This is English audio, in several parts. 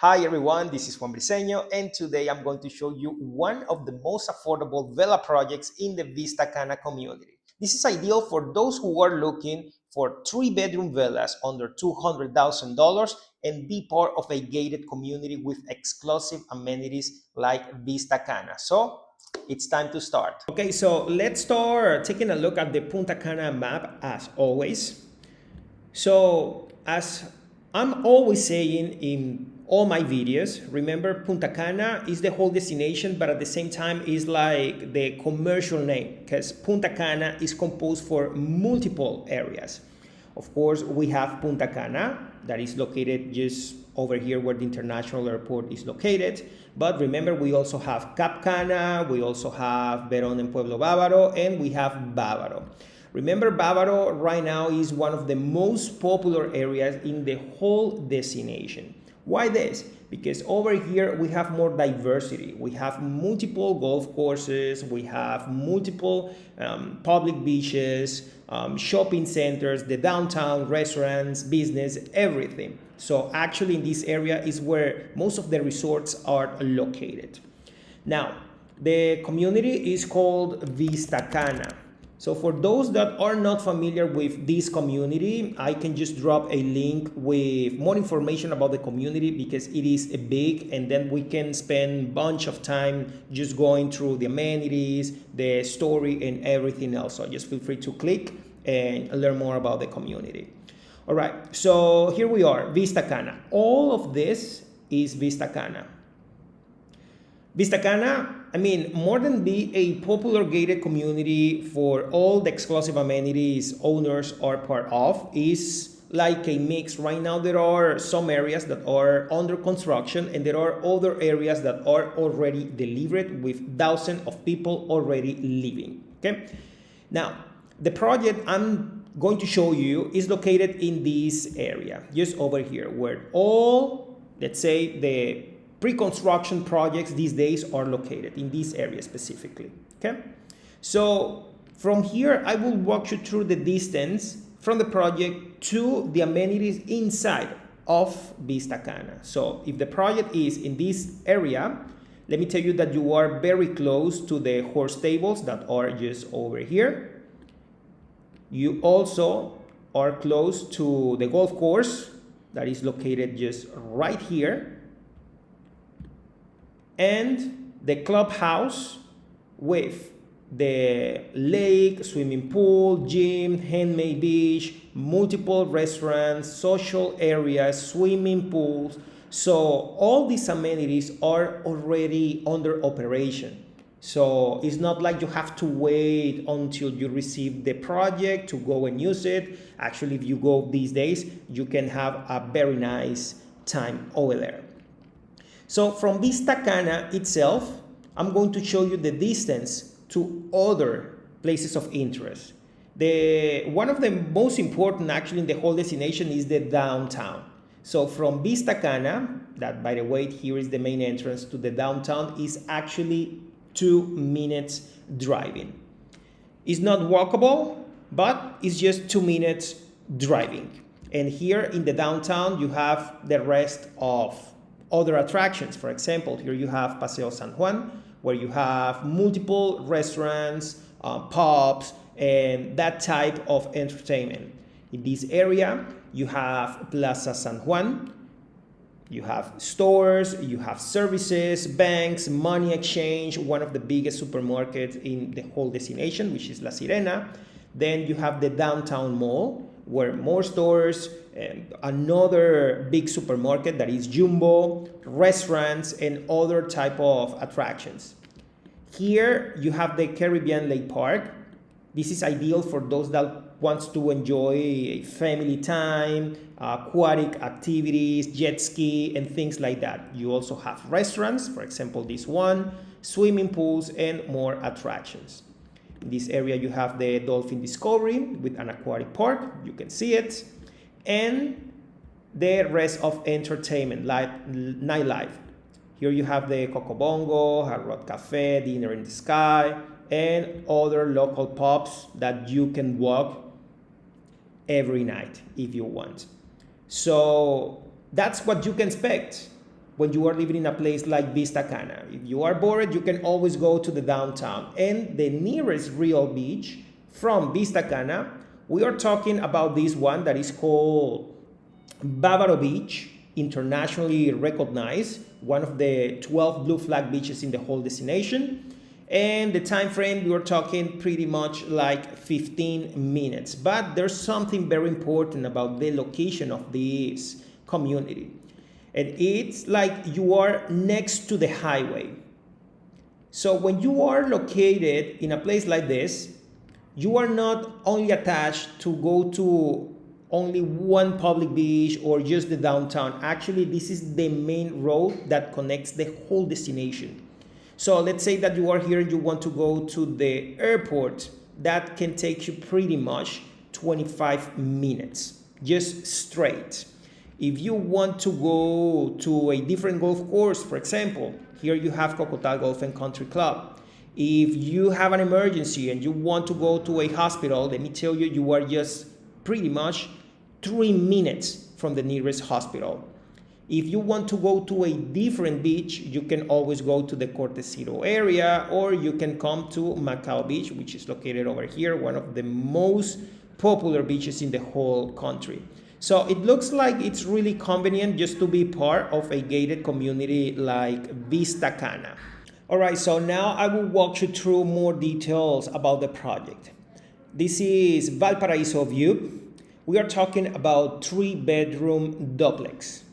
Hi everyone, this is Juan Briceño, and today I'm going to show you one of the most affordable villa projects in the Vista Cana community. This is ideal for those who are looking for 3-bedroom villas under $200,000 and be part of a gated community with exclusive amenities like Vista Cana. So it's time to start. Okay, so let's start taking a look at the Punta Cana map as always. So, as I'm always saying in all my videos, remember Punta Cana is the whole destination, but at the same time is like the commercial name because Punta Cana is composed for multiple areas. Of course, we have Punta Cana that is located just over here where the international airport is located. But remember, we also have Cap Cana, we also have Verón en Pueblo Bávaro, and we have Bávaro. Remember, Bávaro right now is one of the most popular areas in the whole destination. Why this? Because over here we have more diversity. We have multiple golf courses, we have multiple public beaches, shopping centers, the downtown, restaurants, business, everything. So actually in this area is where most of the resorts are located. Now, the community is called Vista Cana. So for those that are not familiar with this community, I can just drop a link with more information about the community because it is big, and then we can spend a bunch of time just going through the amenities, the story, and everything else. So just feel free to click and learn more about the community. All right, so here we are, Vista Cana. All of this is Vista Cana. Vista Cana, more than be a popular gated community for all the exclusive amenities owners are part of, is like a mix. Right now, there are some areas that are under construction, and there are other areas that are already delivered with thousands of people already living. Okay, now the project I'm going to show you is located in this area, just over here, where all, let's say, the pre-construction projects these days are located in this area specifically. Okay, so from here I will walk you through the distance from the project to the amenities inside of Vista Cana. So if the project is in this area, let me tell you that you are very close to the horse stables that are just over here. You also are close to the golf course that is located just right here, and the clubhouse with the lake, swimming pool, gym, handmade beach, multiple restaurants, social areas, swimming pools. So all these amenities are already under operation. So it's not like you have to wait until you receive the project to go and use it. Actually, if you go these days, you can have a very nice time over there. So from Vista Cana itself, I'm going to show you the distance to other places of interest. One of the most important actually in the whole destination is the downtown. So from Vista Cana, that by the way, here is the main entrance to the downtown, is actually 2 minutes driving. It's not walkable, but it's just 2 minutes driving. And here in the downtown, you have the rest of other attractions. For example, here you have Paseo San Juan, where you have multiple restaurants, pubs, and that type of entertainment. In this area, you have Plaza San Juan, you have stores, you have services, banks, money exchange, one of the biggest supermarkets in the whole destination, which is La Sirena. Then you have the downtown mall, where more stores, and another big supermarket that is Jumbo, restaurants, and other type of attractions. Here you have the Caribbean Lake Park. This is ideal for those that wants to enjoy family time, aquatic activities, jet ski, and things like that. You also have restaurants, for example, this one, swimming pools, and more attractions. In this area, you have the Dolphin Discovery with an aquatic park. You can see it. And the rest of entertainment, like nightlife. Here you have the Coco Bongo, Hard Rock Cafe, Dinner in the Sky, and other local pubs that you can walk every night if you want. So that's what you can expect when you are living in a place like Vista Cana. If you are bored, you can always go to the downtown. And the nearest real beach from Vista Cana, we are talking about this one that is called Bávaro Beach, internationally recognized, one of the 12 blue flag beaches in the whole destination. And the time frame, we were talking pretty much like 15 minutes. But there's something very important about the location of this community. And it's like you are next to the highway. So when you are located in a place like this, you are not only attached to go to only one public beach or just the downtown. Actually, this is the main road that connects the whole destination. So let's say that you are here and you want to go to the airport. That can take you pretty much 25 minutes, just straight. If you want to go to a different golf course, for example, here you have Cocotal Golf and Country Club. If you have an emergency and you want to go to a hospital, let me tell you, you are just pretty much 3 minutes from the nearest hospital. If you want to go to a different beach, you can always go to the Cortecito area, or you can come to Macao Beach, which is located over here, one of the most popular beaches in the whole country. So it looks like it's really convenient just to be part of a gated community like Vista Cana. All right, so now I will walk you through more details about the project. This is Valparaiso view. We are talking about 3-bedroom duplex.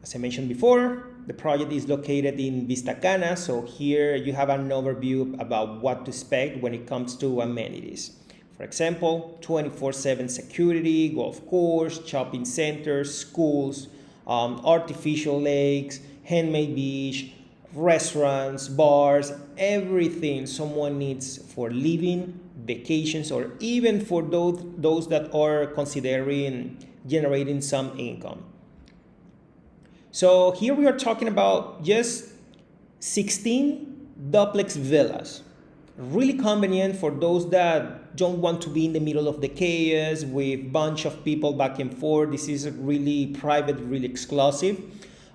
As I mentioned before, the project is located in Vista Cana, so here you have an overview about what to expect when it comes to amenities. For example, 24/7 security, golf course, shopping centers, schools, artificial lakes, handmade beach, restaurants, bars, everything someone needs for living, vacations, or even for those that are considering generating some income. So here we are talking about just 16 duplex villas. Really convenient for those that don't want to be in the middle of the chaos with a bunch of people back and forth. This is really private, really exclusive.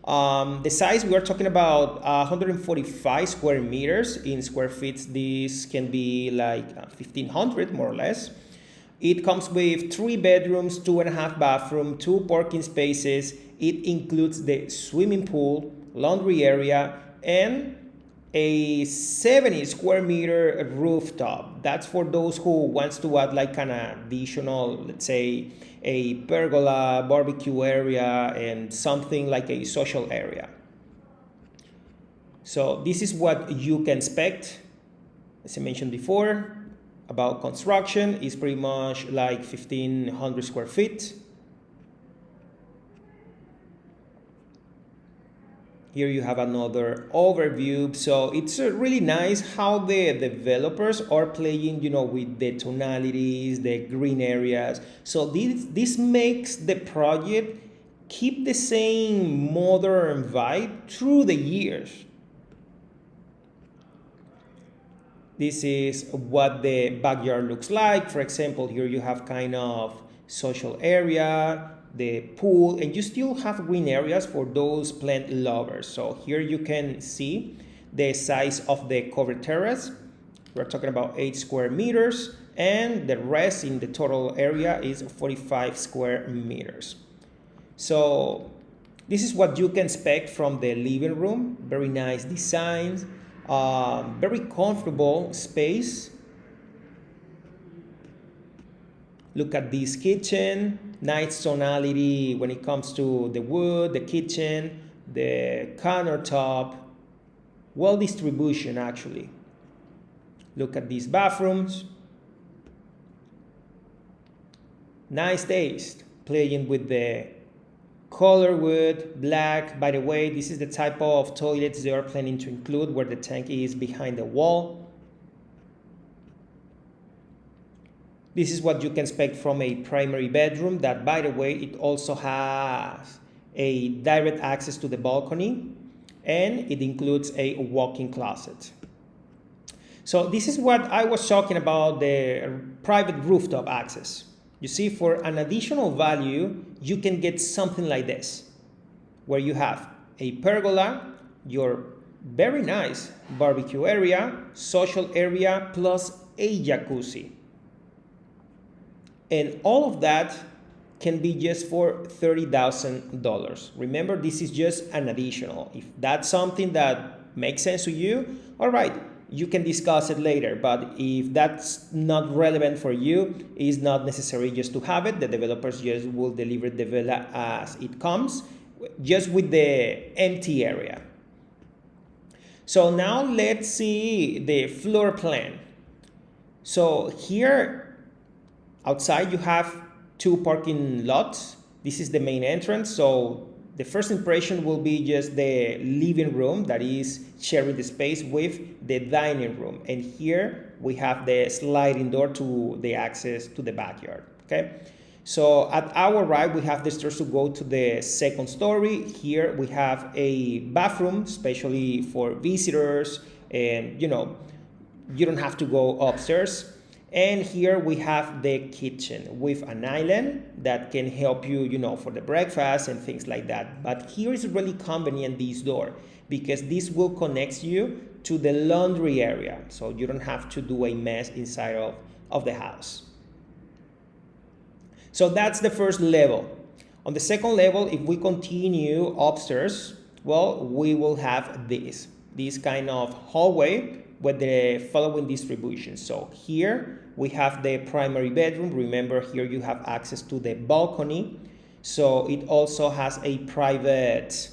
The size, we are talking about 145 square meters. In square feet, this can be like 1,500 more or less. It comes with 3 bedrooms, 2.5 bathrooms, 2 parking spaces. It includes the swimming pool, laundry area, and a 70 square meter rooftop. That's for those who wants to add like an additional, let's say, a pergola, barbecue area, and something like a social area. So this is what you can expect. As I mentioned before, about construction is pretty much like 1,500 square feet. Here you have another overview. So it's really nice how the developers are playing, with the tonalities, the green areas. So this makes the project keep the same modern vibe through the years. This is what the backyard looks like. For example, here you have kind of social area, the pool, and you still have green areas for those plant lovers. So here you can see the size of the covered terrace. We're talking about 8 square meters, and the rest in the total area is 45 square meters. So this is what you can expect from the living room. Very nice designs, very comfortable space. Look at this kitchen, nice tonality when it comes to the wood, the kitchen, the countertop, well distribution actually. Look at these bathrooms. Nice taste, playing with the color wood, black. By the way, this is the type of toilets they are planning to include, where the tank is behind the wall. This is what you can expect from a primary bedroom that, by the way, it also has a direct access to the balcony, and it includes a walk-in closet. So this is what I was talking about, the private rooftop access. You see, for an additional value, you can get something like this, where you have a pergola, your very nice barbecue area, social area, plus a jacuzzi. And all of that can be just for $30,000. Remember, this is just an additional. If that's something that makes sense to you, all right, you can discuss it later. But if that's not relevant for you, it's not necessary just to have it. The developers just will deliver the villa as it comes, just with the empty area. So now let's see the floor plan. So here outside you have two parking lots. This is the main entrance. So the first impression will be just the living room that is sharing the space with the dining room. And here we have the sliding door to the access to the backyard, okay? So at our right, we have the stairs to go to the second story. Here we have a bathroom, especially for visitors, and you don't have to go upstairs. And here we have the kitchen with an island that can help you, for the breakfast and things like that. But here is really convenient, this door, because this will connect you to the laundry area. So you don't have to do a mess inside of the house. So that's the first level. On the second level, if we continue upstairs, well, we will have this kind of hallway with the following distribution. So here we have the primary bedroom. Remember, here you have access to the balcony. So it also has a private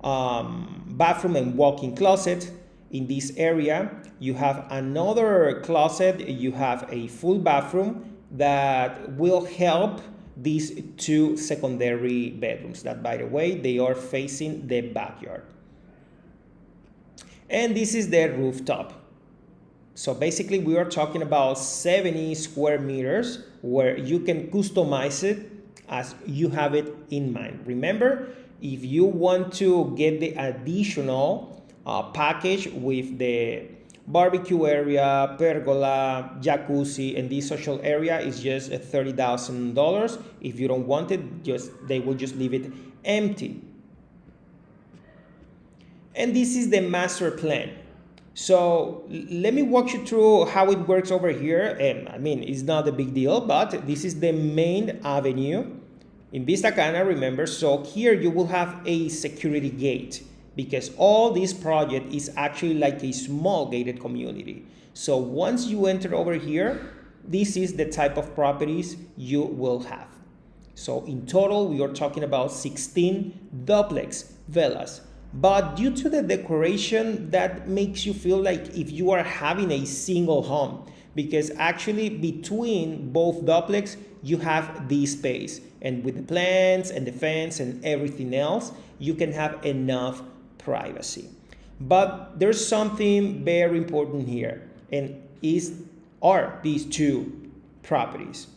bathroom and walk-in closet. In this area, you have another closet. You have a full bathroom that will help these two secondary bedrooms that, by the way, they are facing the backyard. And this is the rooftop. So basically we are talking about 70 square meters where you can customize it as you have it in mind. Remember, if you want to get the additional package with the barbecue area, pergola, jacuzzi, and this social area is just $30,000. If you don't want it, they will just leave it empty. And this is the master plan. So let me walk you through how it works over here. And I mean, it's not a big deal, but this is the main avenue in Vista Cana, remember. So here you will have a security gate because all this project is actually like a small gated community. So once you enter over here, this is the type of properties you will have. So in total, we are talking about 16 duplex villas. But due to the decoration, that makes you feel like if you are having a single home, because actually between both duplex, you have this space. And with the plants and the fence and everything else, you can have enough privacy. But there's something very important here, and are these two properties.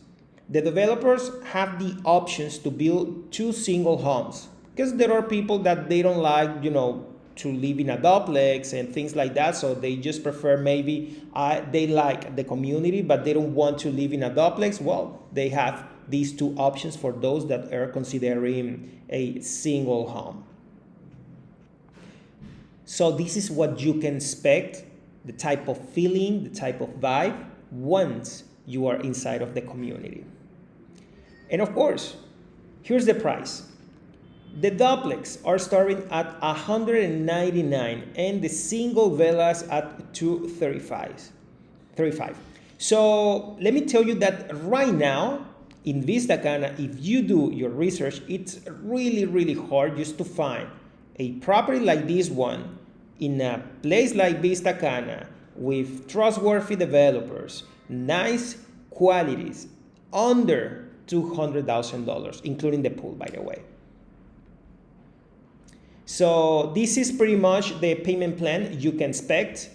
The developers have the options to build two single homes, because there are people that they don't like, to live in a duplex and things like that. So they just prefer maybe they like the community, but they don't want to live in a duplex. Well, they have these two options for those that are considering a single home. So this is what you can expect, the type of feeling, the type of vibe once you are inside of the community. And of course, here's the price. The duplex are starting at $199 and the single villas at $235. So let me tell you that right now in Vista Cana, if you do your research, it's really, really hard just to find a property like this one in a place like Vista Cana with trustworthy developers, nice qualities, under $200,000, including the pool, by the way. So this is pretty much the payment plan you can expect.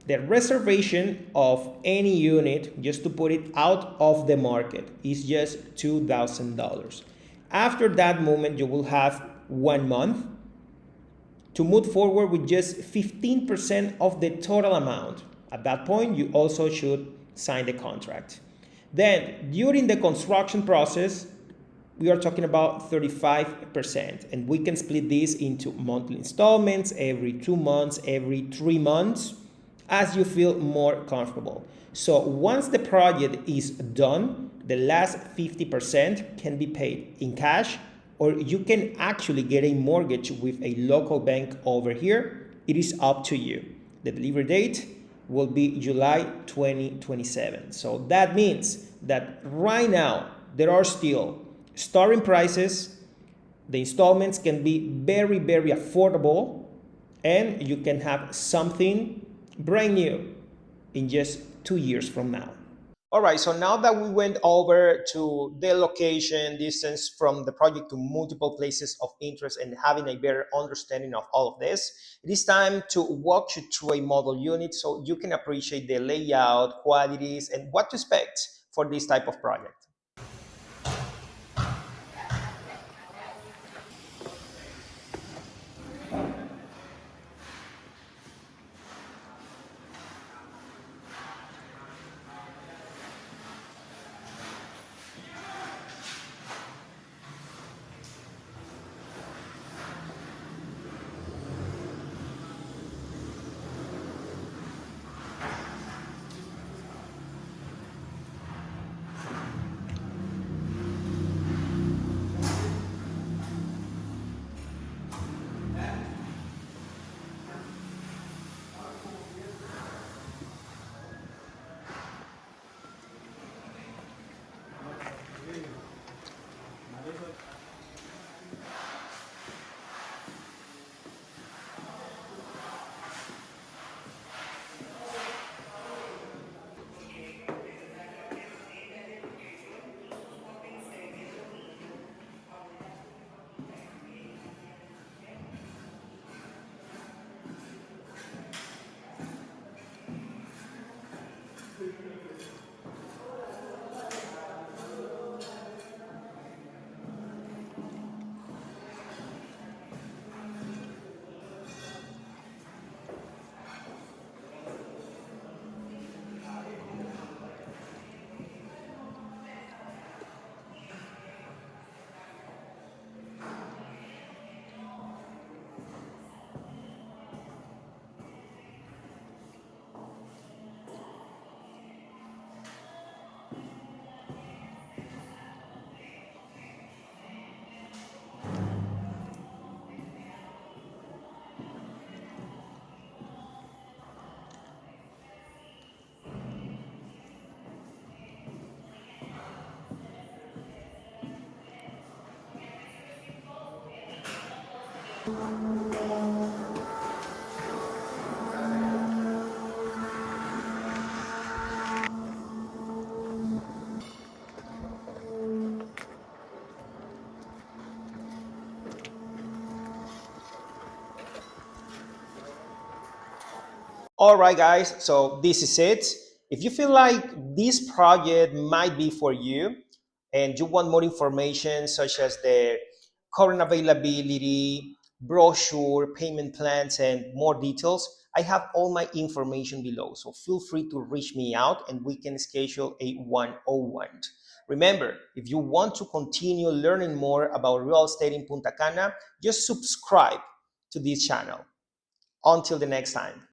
The reservation of any unit, just to put it out of the market, is just $2,000. After that moment, you will have 1 month to move forward with just 15% of the total amount. At that point, you also should sign the contract. Then, during the construction process, we are talking about 35%. And we can split this into monthly installments every 2 months, every 3 months, as you feel more comfortable. So once the project is done, the last 50% can be paid in cash, or you can actually get a mortgage with a local bank over here. It is up to you. The delivery date will be July 2027. So that means that right now there are still starting prices. The installments can be very, very affordable, and you can have something brand new in just 2 years from now. All right, so now that we went over to the location, distance from the project to multiple places of interest, and having a better understanding of all of this, it is time to walk you through a model unit so you can appreciate the layout, qualities, and what to expect for this type of project. All right, guys, so this is it. If you feel like this project might be for you and you want more information, such as the current availability, brochure, payment plans, and more details, I have all my information below. So feel free to reach me out and we can schedule a 101. Remember, if you want to continue learning more about real estate in Punta Cana, just subscribe to this channel. Until the next time.